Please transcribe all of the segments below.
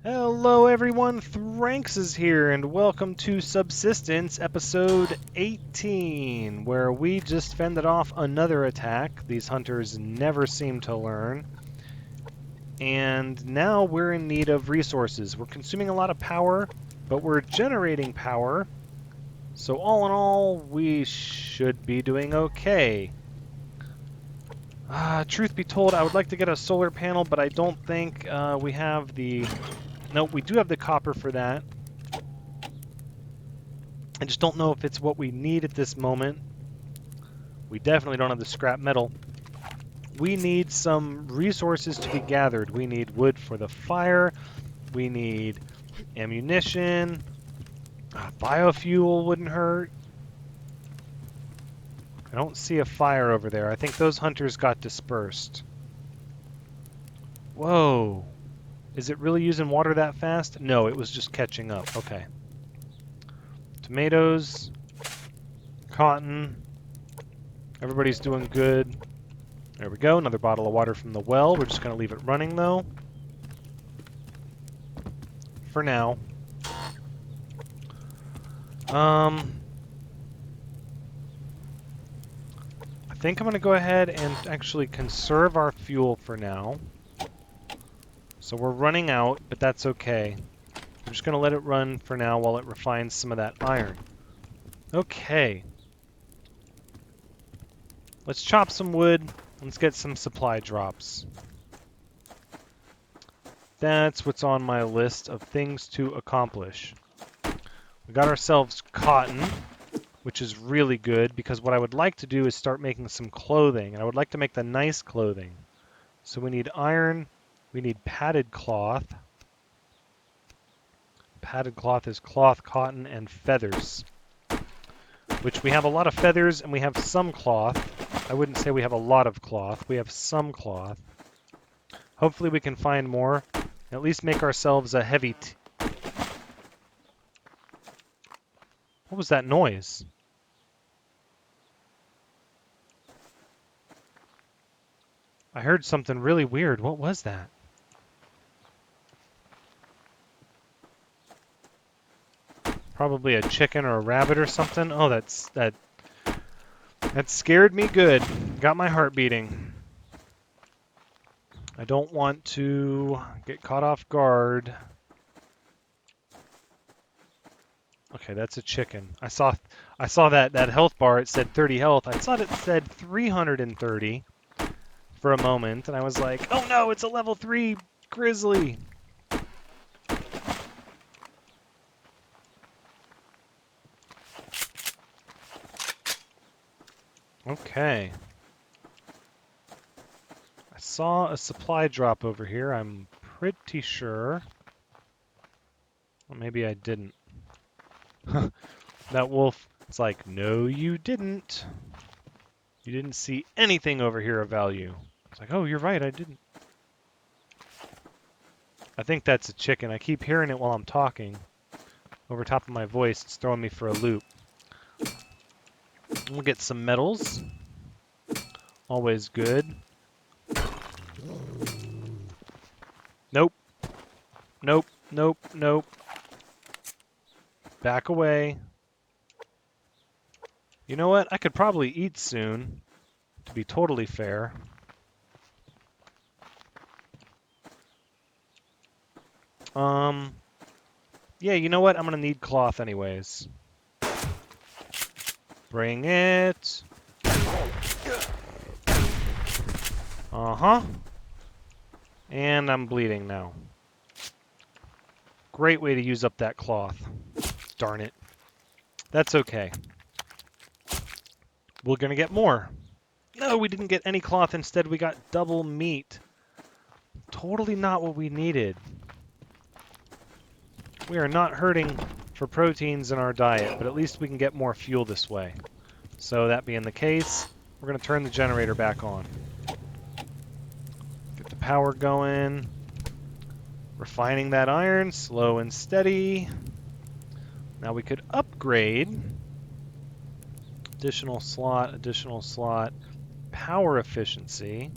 Hello everyone, Thranxes here, and welcome to Subsistence, episode 18, where we just fended off another attack. These hunters never seem to learn. And now we're in need of resources. We're consuming a lot of power, but we're generating power. So all in all, we should be doing okay. Truth be told, I would like to get a solar panel, but I don't think we have the... Nope, we do have the copper for that. I just don't know if it's what we need at this moment. We definitely don't have the scrap metal. We need some resources to be gathered. We need wood for the fire. We need ammunition. Biofuel wouldn't hurt. I don't see a fire over there. I think those hunters got dispersed. Whoa. Is it really using water that fast? No, it was just catching up. Okay. Tomatoes. Cotton. Everybody's doing good. There we go. Another bottle of water from the well. We're just going to leave it running, though. For now. I think I'm going to go ahead and actually conserve our fuel for now. So we're running out, but that's okay. I'm just going to let it run for now while it refines some of that iron. Okay. Let's chop some wood. Let's get some supply drops. That's what's on my list of things to accomplish. We got ourselves cotton, which is really good because what I would like to do is start making some clothing, and I would like to make the nice clothing. So we need iron, we need padded cloth. Padded cloth is cloth, cotton, and feathers, which we have a lot of feathers and we have some cloth. I wouldn't say we have a lot of cloth. We have some cloth. Hopefully we can find more. At least make ourselves a heavy... What was that noise? I heard something really weird. What was that? Probably a chicken or a rabbit or something. Oh, that scared me good. Got my heart beating. I don't want to get caught off guard. Okay, that's a chicken. I saw that health bar. It said 30 health. I thought it said 330 for a moment, and I was like, "Oh no, it's a level 3 grizzly." Okay. I saw a supply drop over here. I'm pretty sure. Well, maybe I didn't. That wolf, it's like, no, you didn't. You didn't see anything over here of value. It's like, oh, you're right, I didn't. I think that's a chicken. I keep hearing it while I'm talking. Over top of my voice, it's throwing me for a loop. We'll get some metals. Always good. Nope. Nope, nope, nope. Back away. You know what? I could probably eat soon, to be totally fair. Yeah, you know what? I'm gonna need cloth anyways. Bring it. Uh-huh. And I'm bleeding now. Great way to use up that cloth. Darn it. That's okay. We're gonna get more. No, we didn't get any cloth. Instead, we got double meat. Totally not what we needed. We are not hurting for proteins in our diet, but at least we can get more fuel this way. So that being the case, we're going to turn the generator back on. Get the power going. Refining that iron, slow and steady. Now we could upgrade. Additional slot. Power efficiency.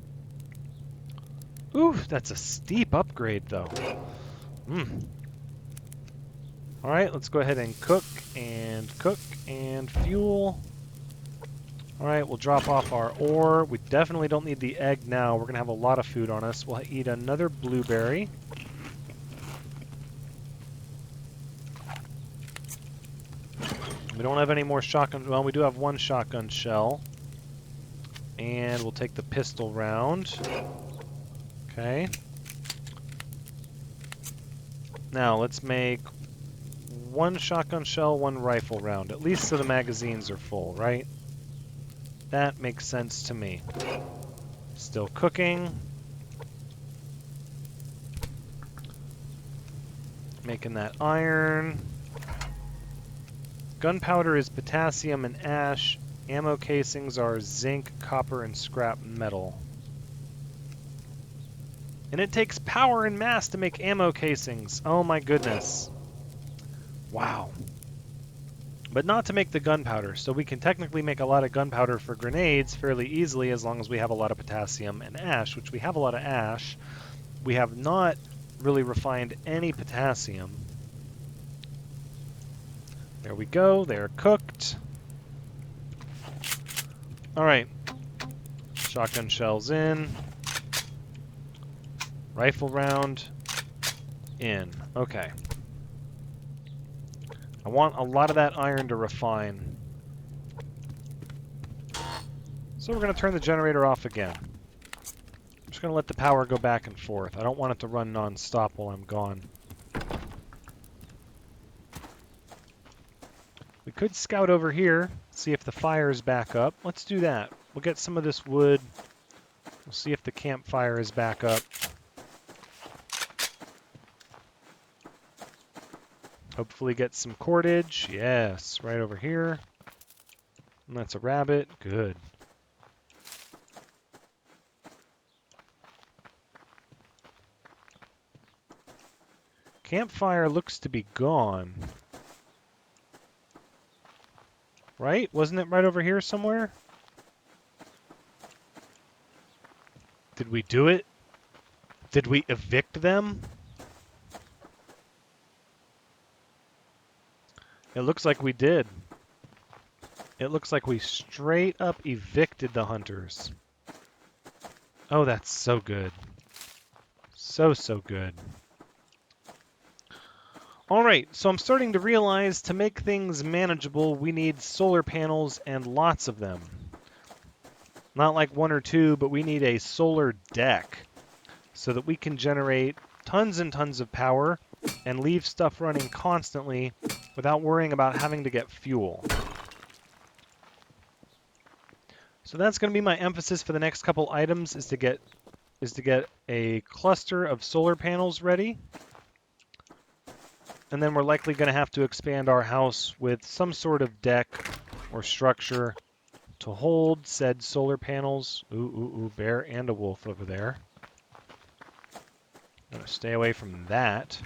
Ooh, that's a steep upgrade though. Alright, let's go ahead and cook and fuel. Alright, we'll drop off our ore. We definitely don't need the egg now. We're going to have a lot of food on us. We'll eat another blueberry. We don't have any more shotgun. Well, we do have one shotgun shell. And we'll take the pistol round. Okay. Now, let's make one shotgun shell, one rifle round. At least so the magazines are full, right? That makes sense to me. Still cooking. Making that iron. Gunpowder is potassium and ash. Ammo casings are zinc, copper, and scrap metal. And it takes power and mass to make ammo casings. Oh my goodness. Wow. But not to make the gunpowder, so we can technically make a lot of gunpowder for grenades fairly easily as long as we have a lot of potassium and ash, which we have a lot of ash. We have not really refined any potassium. There we go, they're cooked. Alright. Shotgun shells in. Rifle round in. Okay. I want a lot of that iron to refine. So we're going to turn the generator off again. I'm just going to let the power go back and forth. I don't want it to run non-stop while I'm gone. We could scout over here, see if the fire is back up. Let's do that. We'll get some of this wood. We'll see if the campfire is back up. Hopefully get some cordage. Yes, right over here. And that's a rabbit. Good. Campfire looks to be gone. Right? Wasn't it right over here somewhere? Did we do it? Did we evict them? It looks like we did. It looks like we straight up evicted the hunters. Oh, that's so good. So good. Alright, so I'm starting to realize to make things manageable, we need solar panels and lots of them. Not like one or two, but we need a solar deck so that we can generate tons and tons of power and leave stuff running constantly without worrying about having to get fuel. So that's going to be my emphasis for the next couple items is to get a cluster of solar panels ready. And then we're likely going to have to expand our house with some sort of deck or structure to hold said solar panels. Ooh, bear and a wolf over there. I'm going to stay away from that.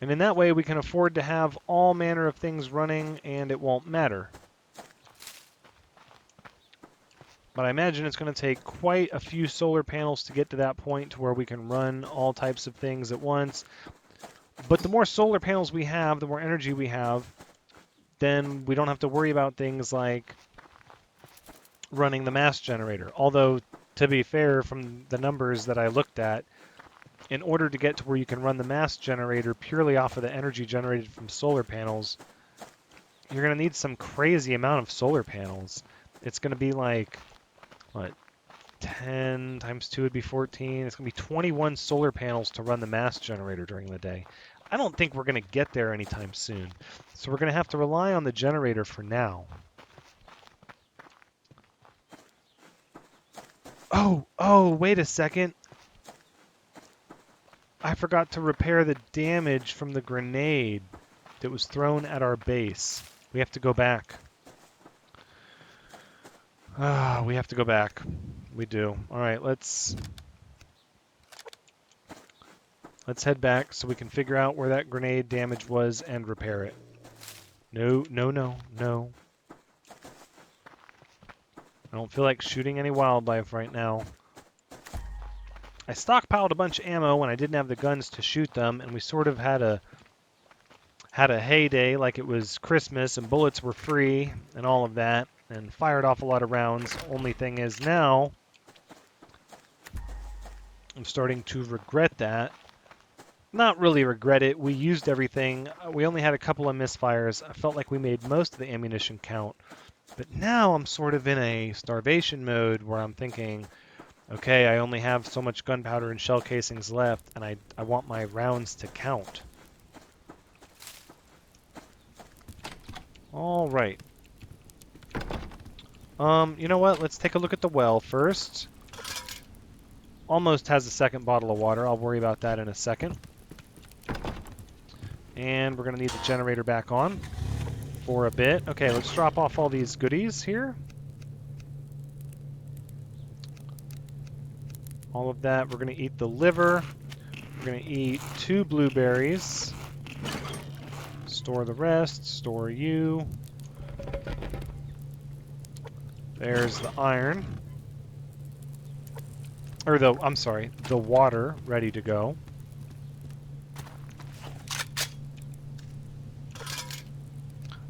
And in that way, we can afford to have all manner of things running, and it won't matter. But I imagine it's going to take quite a few solar panels to get to that point to where we can run all types of things at once. But the more solar panels we have, the more energy we have, then we don't have to worry about things like running the mass generator. Although, to be fair, from the numbers that I looked at, in order to get to where you can run the mass generator purely off of the energy generated from solar panels, you're going to need some crazy amount of solar panels. It's going to be like, what, 10 times 2 would be 14. It's going to be 21 solar panels to run the mass generator during the day. I don't think we're going to get there anytime soon. So we're going to have to rely on the generator for now. Oh, wait a second. I forgot to repair the damage from the grenade that was thrown at our base. We have to go back. We have to go back. We do. All right, let's head back so we can figure out where that grenade damage was and repair it. No. I don't feel like shooting any wildlife right now. I stockpiled a bunch of ammo when I didn't have the guns to shoot them, and we sort of had a heyday like it was Christmas and bullets were free and all of that, and fired off a lot of rounds. Only thing is now I'm starting to regret that. Not really regret it. We used everything. We only had a couple of misfires. I felt like we made most of the ammunition count. But now I'm sort of in a starvation mode where I'm thinking, okay, I only have so much gunpowder and shell casings left, and I want my rounds to count. All right. You know what? Let's take a look at the well first. Almost has a second bottle of water. I'll worry about that in a second. And we're going to need the generator back on for a bit. Okay, let's drop off all these goodies here. All of that. We're going to eat the liver. We're going to eat 2 blueberries. Store the rest. Store you. There's the iron. Or I'm sorry, the water ready to go.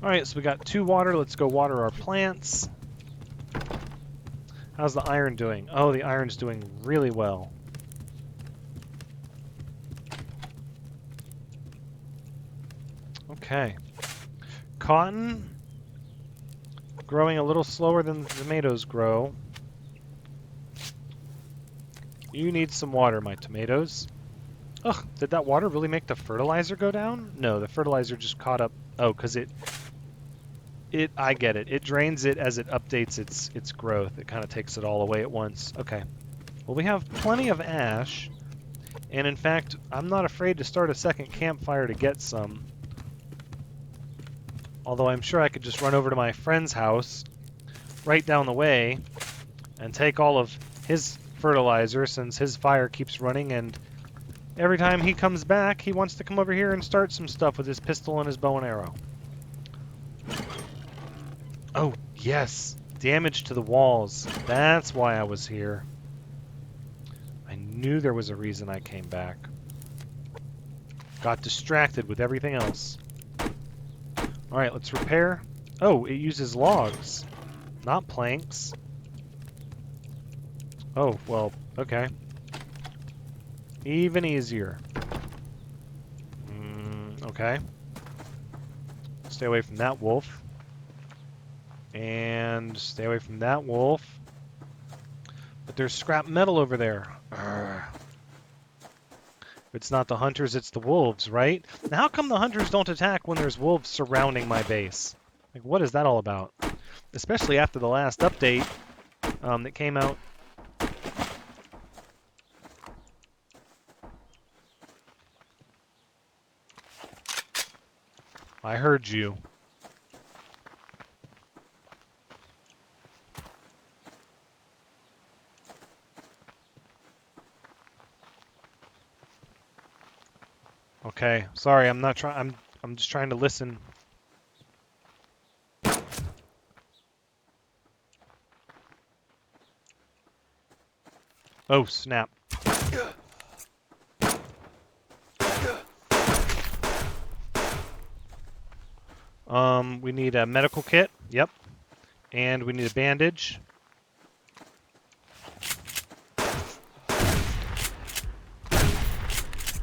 Alright, so we got 2 water. Let's go water our plants. How's the iron doing? Oh, the iron's doing really well. Okay. Cotton. Growing a little slower than the tomatoes grow. You need some water, my tomatoes. Ugh, did that water really make the fertilizer go down? No, the fertilizer just caught up. Oh, because I get it. It drains it as it updates its growth. It kind of takes it all away at once. Okay. Well, we have plenty of ash. And in fact, I'm not afraid to start a second campfire to get some. Although I'm sure I could just run over to my friend's house right down the way and take all of his fertilizer since his fire keeps running, and every time he comes back, he wants to come over here and start some stuff with his pistol and his bow and arrow. Oh, yes. Damage to the walls. That's why I was here. I knew there was a reason I came back. Got distracted with everything else. Alright, let's repair. Oh, it uses logs, not planks. Oh, well, okay. Even easier. Okay. Stay away from that wolf. And stay away from that wolf. But there's scrap metal over there. Urgh. If it's not the hunters, it's the wolves, right? Now, how come the hunters don't attack when there's wolves surrounding my base? Like, what is that all about? Especially after the last update that came out. I heard you. Okay, sorry, I'm not trying. I'm just trying to listen. Oh, snap. We need a medical kit. Yep. And we need a bandage.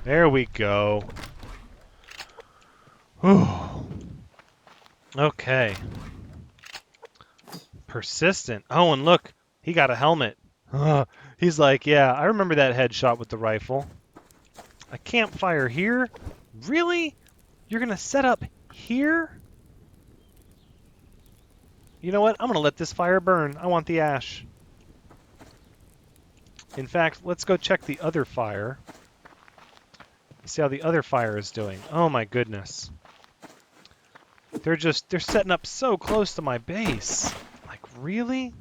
There we go. Whew. Okay. Persistent. Oh, and look, he got a helmet. He's like, yeah, I remember that headshot with the rifle. A campfire here? Really? You're gonna set up here? You know what? I'm gonna let this fire burn. I want the ash. In fact, let's go check the other fire. See how the other fire is doing. Oh my goodness. They're setting up so close to my base. Like, really?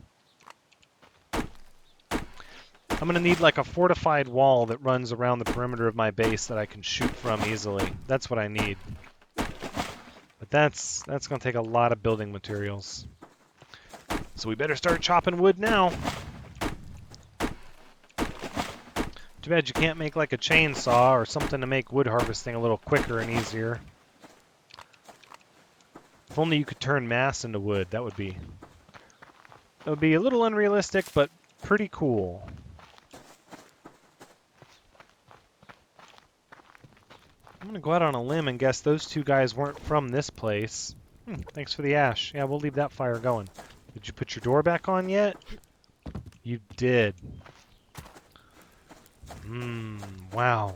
I'm gonna need like a fortified wall that runs around the perimeter of my base that I can shoot from easily. That's what I need. But that's gonna take a lot of building materials. So we better start chopping wood now. Too bad you can't make like a chainsaw or something to make wood harvesting a little quicker and easier. If only you could turn mass into wood, that would be a little unrealistic, but pretty cool. I'm going to go out on a limb and guess those two guys weren't from this place. Thanks for the ash. Yeah, we'll leave that fire going. Did you put your door back on yet? You did. Wow.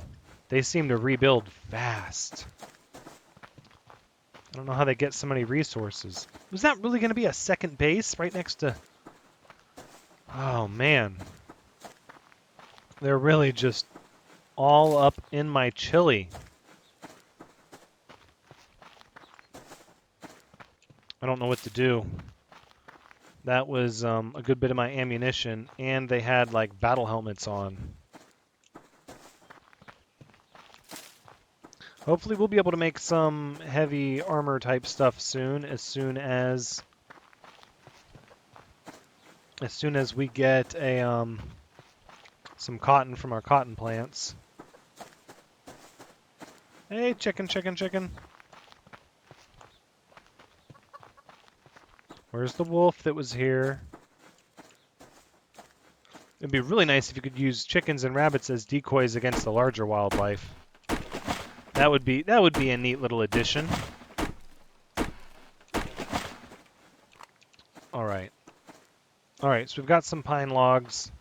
They seem to rebuild fast. I don't know how they get so many resources. Was that really going to be a second base right next to... Oh, man. They're really just all up in my chili. I don't know what to do. That was a good bit of my ammunition, and they had like battle helmets on. Hopefully we'll be able to make some heavy armor type stuff soon as we get a some cotton from our cotton plants. Hey, chicken, chicken, chicken. Where's the wolf that was here? It'd be really nice if you could use chickens and rabbits as decoys against the larger wildlife. That would be a neat little addition. All right. All right, so we've got some pine logs.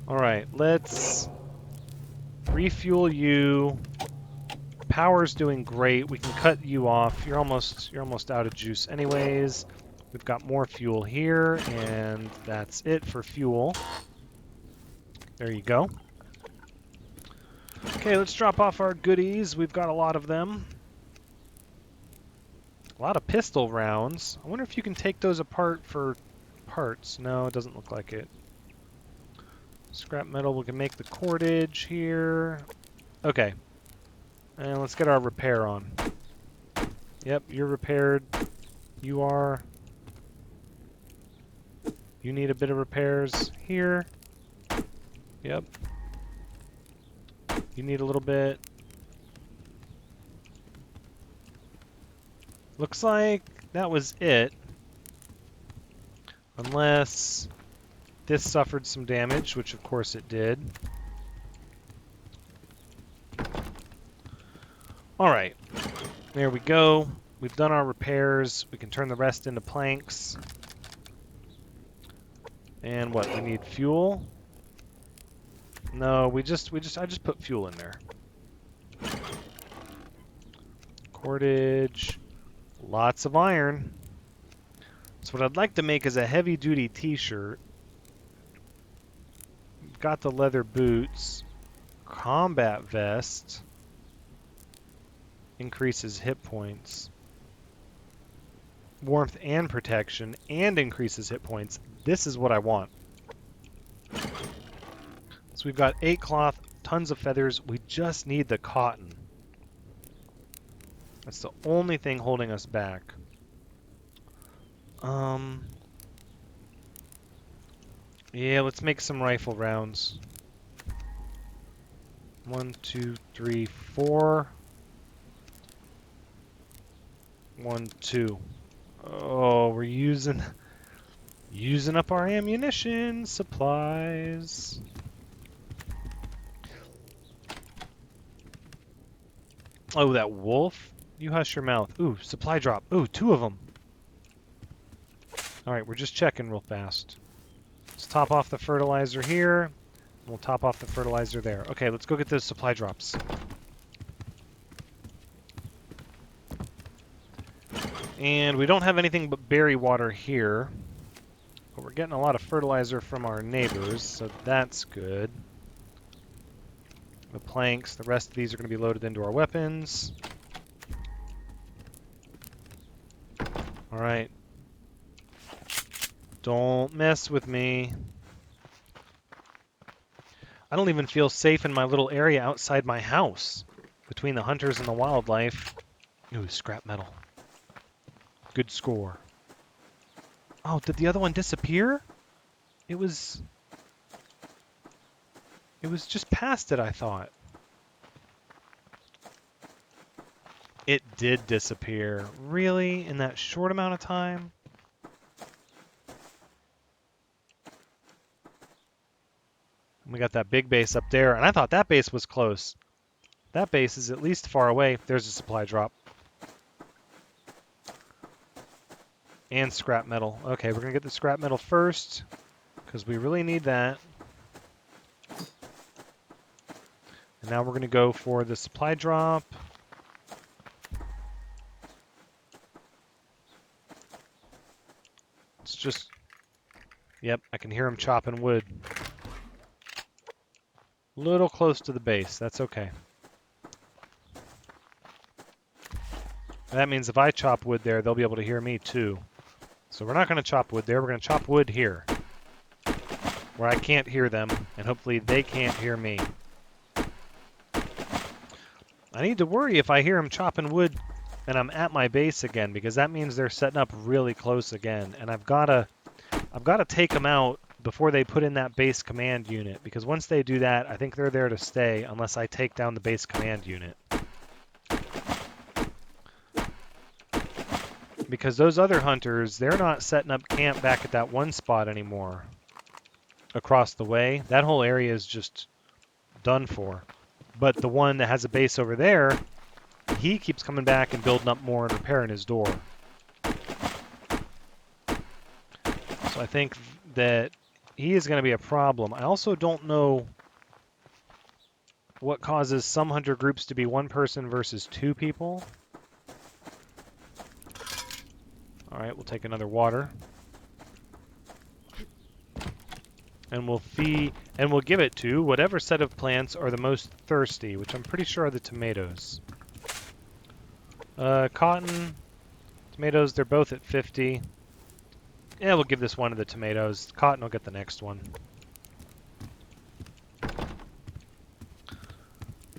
All right, let's refuel you. Power's doing great. We can cut you off. You're almost out of juice anyways. We've got more fuel here, and that's it for fuel. There you go. Okay, let's drop off our goodies. We've got a lot of them. A lot of pistol rounds. I wonder if you can take those apart for parts. No, it doesn't look like it. Scrap metal, we can make the cordage here. Okay. And let's get our repair on. Yep, you're repaired. You are. You need a bit of repairs here. Yep. You need a little bit. Looks like that was it. Unless this suffered some damage, which of course it did. Alright. There we go. We've done our repairs. We can turn the rest into planks. And what? We need fuel? No, I just put fuel in there. Cordage. Lots of iron. So what I'd like to make is a heavy-duty t-shirt. We've got the leather boots. Combat vest. Increases hit points. Warmth and protection, and increases hit points. This is what I want. So we've got 8 cloth, tons of feathers. We just need the cotton. That's the only thing holding us back. Yeah, let's make some rifle rounds. 1, 2, 3, 4. 1, 2. Oh, we're using up our ammunition supplies. Oh, that wolf? You hush your mouth. Ooh, supply drop. Ooh, 2 of them. All right, we're just checking real fast. Let's top off the fertilizer here. And we'll top off the fertilizer there. Okay, let's go get those supply drops. And we don't have anything but berry water here. But we're getting a lot of fertilizer from our neighbors, so that's good. The planks, the rest of these are going to be loaded into our weapons. Alright. Don't mess with me. I don't even feel safe in my little area outside my house. Between the hunters and the wildlife. Ooh, scrap metal. Good score. Oh, did the other one disappear? It was just past it, I thought. It did disappear. Really? In that short amount of time? We got that big base up there, and I thought that base was close. That base is at least far away. There's a supply drop. And scrap metal. Okay, we're going to get the scrap metal first, because we really need that. And now we're going to go for the supply drop. It's just... Yep, I can hear him chopping wood. Little close to the base. That's okay. That means if I chop wood there, they'll be able to hear me too. So we're not going to chop wood there. We're going to chop wood here, where I can't hear them, and hopefully they can't hear me. I need to worry if I hear them chopping wood and I'm at my base again, because that means they're setting up really close again, and I've got to take them out before they put in that base command unit, because once they do that, I think they're there to stay unless I take down the base command unit. Because those other hunters, they're not setting up camp back at that one spot anymore. Across the way, that whole area is just done for. But the one that has a base over there, he keeps coming back and building up more and repairing his door. So I think that he is going to be a problem. I also don't know what causes some hunter groups to be one person versus two people. All right, we'll take another water. And we'll feed, and we'll give it to whatever set of plants are the most thirsty, which I'm pretty sure are the tomatoes. Cotton, tomatoes, they're both at 50. Yeah, we'll give this one to the tomatoes. Cotton will get the next one.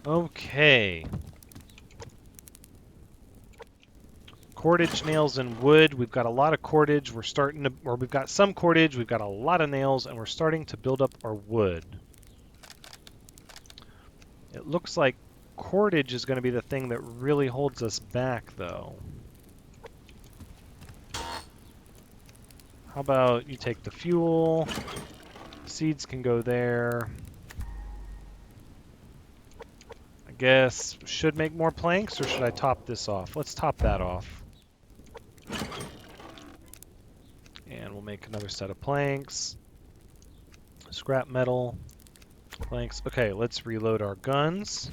Okay. Cordage, nails, and wood. We've got a lot of cordage. We're starting to, or we've got some cordage, we've got a lot of nails, and we're starting to build up our wood. It looks like cordage is going to be the thing that really holds us back, though. How about you take the fuel? Seeds can go there. I guess, should make more planks, or should I top this off? Let's top that off. And we'll make another set of planks. Scrap metal. Planks. Okay, let's reload our guns.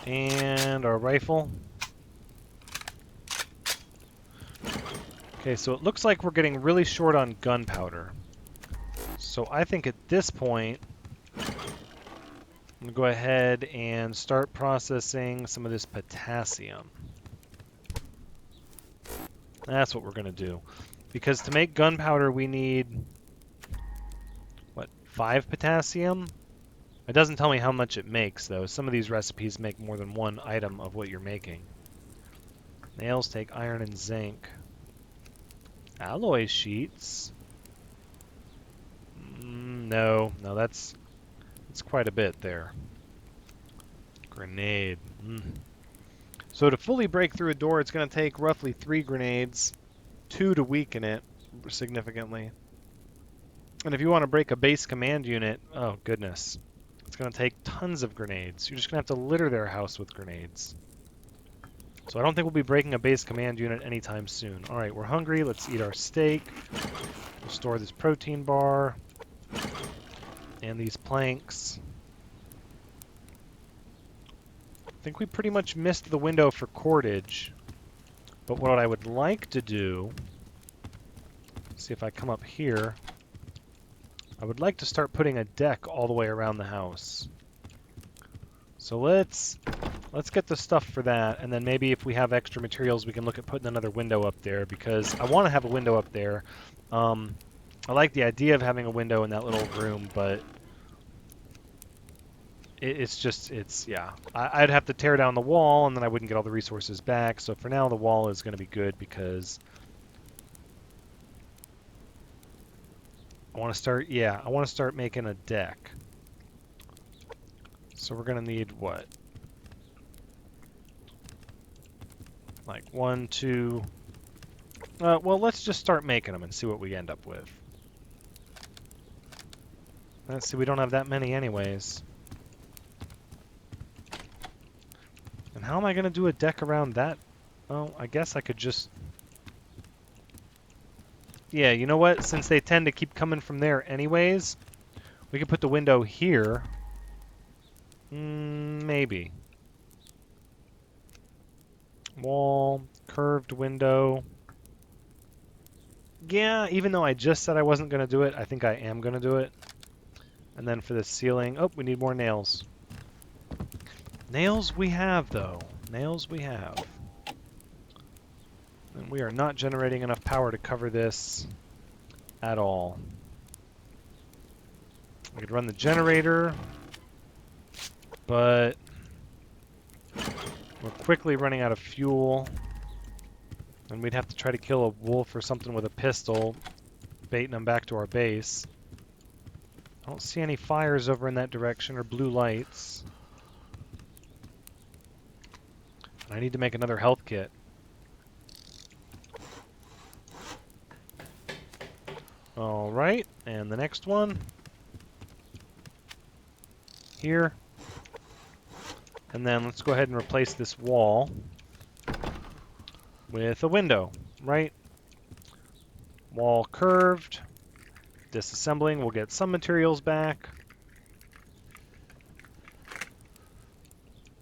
And our rifle. Okay, so it looks like we're getting really short on gunpowder. So I think at this point, I'm going to go ahead and start processing some of this potassium. That's what we're going to do. Because to make gunpowder, we need, what, 5 potassium? It doesn't tell me how much it makes, though. Some of these recipes make more than one item of what you're making. Nails take iron and zinc. Alloy sheets? No, that's quite a bit there. Grenade. So to fully break through a door, it's going to take roughly 3 grenades, 2 to weaken it significantly. And if you want to break a base command unit, oh goodness, it's going to take tons of grenades. You're just going to have to litter their house with grenades. So I don't think we'll be breaking a base command unit anytime soon. All right, we're hungry. Let's eat our steak. We'll store this protein bar and these planks. I think we pretty much missed the window for cordage. But what I would like to do, see if I come up here, I would like to start putting a deck all the way around the house. So let's get the stuff for that, and then maybe if we have extra materials, we can look at putting another window up there, because I want to have a window up there. I like the idea of having a window in that little room, but Yeah. I'd have to tear down the wall, and then I wouldn't get all the resources back. So for now, the wall is going to be good because I want to start. Yeah, I want to start making a deck. So we're going to need what? Like 1, 2. Well, let's just start making them and see what we end up with. Let's see. We don't have that many, anyways. And how am I going to do a deck around that? Oh, I guess I could just... Yeah, you know what? Since they tend to keep coming from there anyways, we could put the window here. Maybe. Wall, curved window. Yeah, even though I just said I wasn't going to do it, I think I am going to do it. And then for the ceiling... Oh, we need more nails. Nails we have, though. Nails we have. And we are not generating enough power to cover this at all. We could run the generator, but we're quickly running out of fuel. And we'd have to try to kill a wolf or something with a pistol, baiting them back to our base. I don't see any fires over in that direction or blue lights. And I need to make another health kit. Alright, and the next one. Here. And then let's go ahead and replace this wall with a window, right? Wall curved. Disassembling, we'll get some materials back.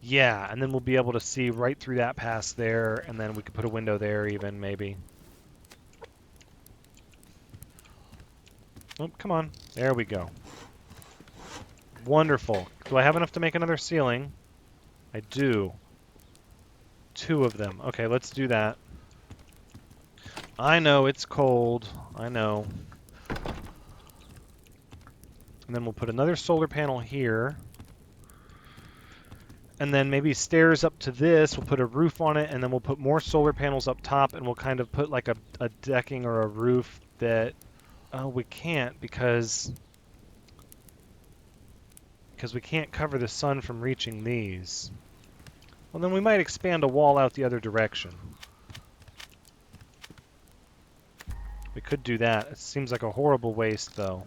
Yeah, and then we'll be able to see right through that pass there, and then we could put a window there even, maybe. Oh, come on. There we go. Wonderful. Do I have enough to make another ceiling? I do. 2 of them. Okay, let's do that. I know, it's cold. I know. And then we'll put another solar panel here. And then maybe stairs up to this. We'll put a roof on it, and then we'll put more solar panels up top, and we'll kind of put like a decking or a roof that... we can't because we can't cover the sun from reaching these. Well, then we might expand a wall out the other direction. We could do that. It seems like a horrible waste, though.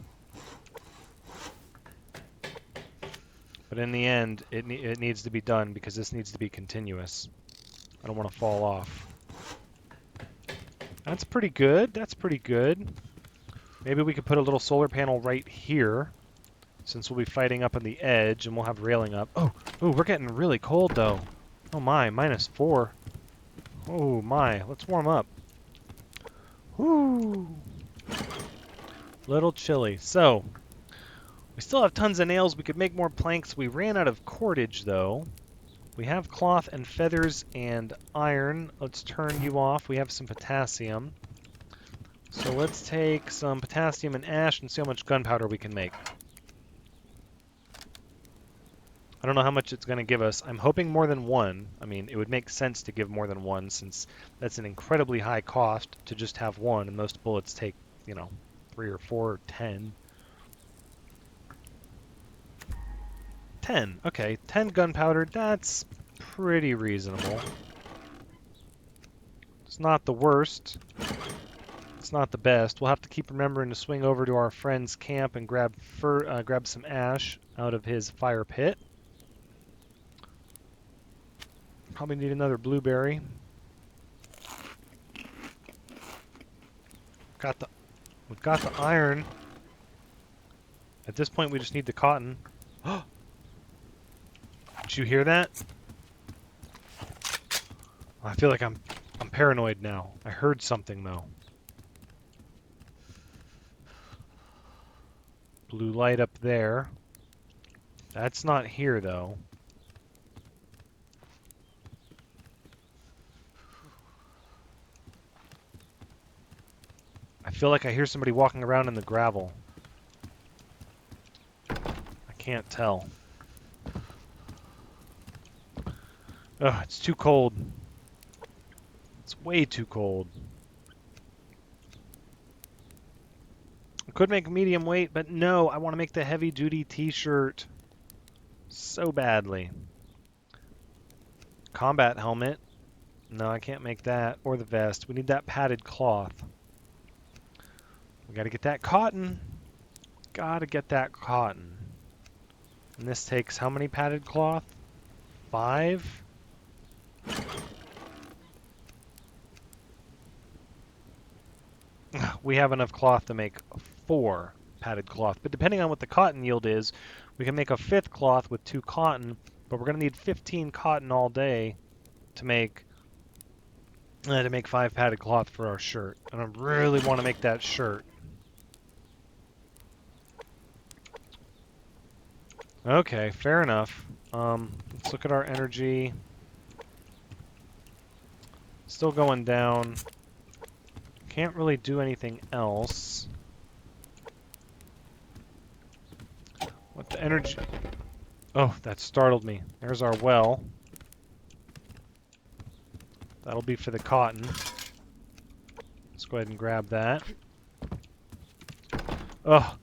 But in the end, it needs to be done because this needs to be continuous. I don't want to fall off. That's pretty good. That's pretty good. Maybe we could put a little solar panel right here, since we'll be fighting up on the edge, and we'll have railing up. Oh, we're getting really cold, though. Oh my, -4. Oh my, let's warm up. Whoo! Little chilly. So, we still have tons of nails. We could make more planks. We ran out of cordage, though. We have cloth and feathers and iron. Let's turn you off. We have some potassium. So let's take some potassium and ash and see how much gunpowder we can make. I don't know how much it's going to give us. I'm hoping more than 1. I mean, it would make sense to give more than 1 since that's an incredibly high cost to just have 1, and most bullets take, 3 or 4 or 10. 10. Okay, 10 gunpowder. That's pretty reasonable. It's not the worst. It's not the best. We'll have to keep remembering to swing over to our friend's camp and grab some ash out of his fire pit. Probably need another blueberry. We've got the iron. At this point, we just need the cotton. Did you hear that? I feel like I'm paranoid now. I heard something though. Blue light up there. That's not here though. I feel like I hear somebody walking around in the gravel. I can't tell. Ugh, it's too cold. It's way too cold. I could make medium weight, but no, I want to make the heavy duty t-shirt so badly. Combat helmet. No, I can't make that. Or the vest. We need that padded cloth. We gotta get that cotton. Gotta get that cotton. And this takes how many padded cloth? 5? We have enough cloth to make 4 padded cloth. But depending on what the cotton yield is, we can make a 5th cloth with 2 cotton, but we're going to need 15 cotton all day to make 5 padded cloth for our shirt. And I really want to make that shirt. Okay, fair enough. Let's look at our energy. Still going down. Can't really do anything else. What the energy... Oh, that startled me. There's our well. That'll be for the cotton. Let's go ahead and grab that. Oh,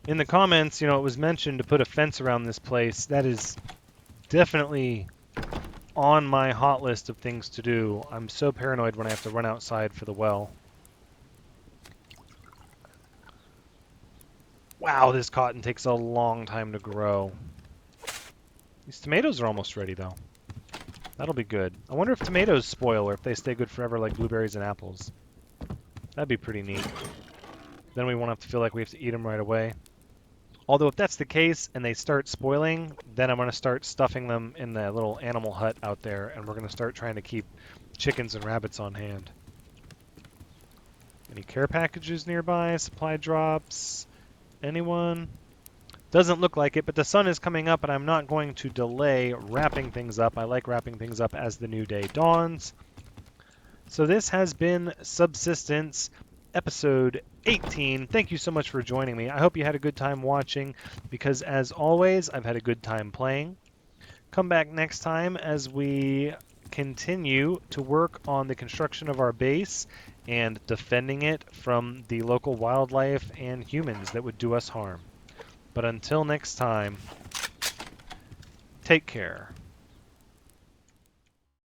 in the comments, it was mentioned to put a fence around this place. That is definitely on my hot list of things to do. I'm so paranoid when I have to run outside for the well. Wow, this cotton takes a long time to grow. These tomatoes are almost ready, though. That'll be good. I wonder if tomatoes spoil or if they stay good forever like blueberries and apples. That'd be pretty neat. Then we won't have to feel like we have to eat them right away. Although if that's the case and they start spoiling, then I'm going to start stuffing them in the little animal hut out there, and we're going to start trying to keep chickens and rabbits on hand. Any care packages nearby? Supply drops? Anyone? Doesn't look like it, but the sun is coming up, and I'm not going to delay wrapping things up. I like wrapping things up as the new day dawns. So this has been Subsistence, episode 18. Thank you so much for joining me. I hope you had a good time watching, because as always, I've had a good time playing. Come back next time as we continue to work on the construction of our base and defending it from the local wildlife and humans that would do us harm. But until next time, take care.